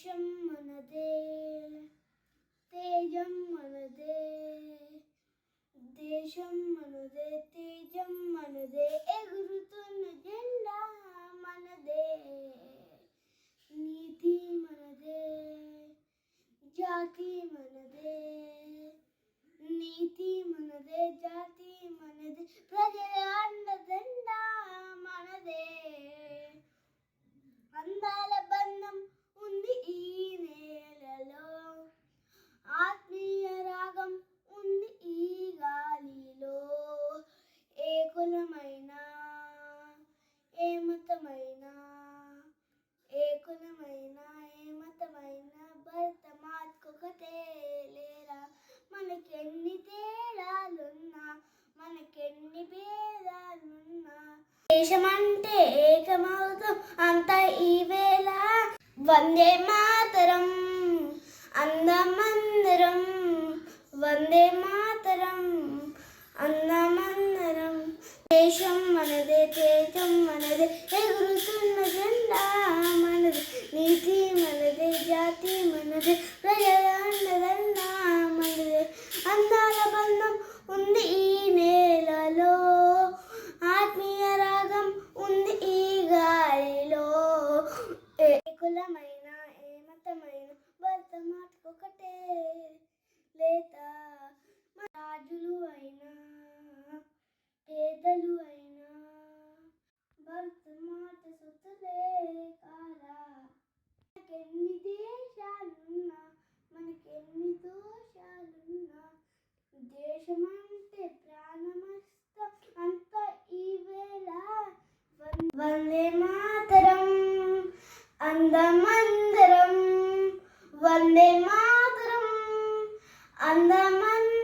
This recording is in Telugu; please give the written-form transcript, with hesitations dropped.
దేశం మనదే, తేజం మనదే, దేశం మనదే, తేజం మనదే, ఎగురుతున్న జెండా మనదే, నీతి మనదే, జాతి మనదే, నీతి మనదే, జాతి మనదే, ప్రజల అండదండ మనదే, అందాల బంధం ఉంది ఈ నేలలో, ఆత్మీయ రాగం ఉంది ఈ గాలిలో, ఏ కులమైనా ఏ మతమైనా, ఏ కులమైనా ఏ మతమైనా భరత మాతకొకటే లేరా, మనకెన్ని తేడాలున్నా మనకెన్ని భేదాలున్నా దేశమంటే ఏకమవుతాం అంతా ఈవేళ, వందే మాతరం అందమందరం, వందే మాతరం అందమందరం, దేశం మనదే, తేజం మనదే, ఎగురుతున్న జెండా మనదే, నీతి మనదే, జాతి మనదే, ప్రజల అండదండ మనదే, అందాల బంధం ఉంది ఈ నేలలో, ఆత్మీయ రాగం ఉంది ఈ గాలిలో, ఏ కులమైన ఏ మతమైన భరత మాతకొకటే లేత, రాజులు అయినా పేదలు అయినా భరత మాత సొత్తులే కారా, మనకెన్ని దేశాలున్నా మనకెన్ని దోషాలున్నా దేశమంటే ప్రాణమస్తం అంత ఈవేళ, వందే మాతరం అందమందరం, వందే మాతరం అందమందరం.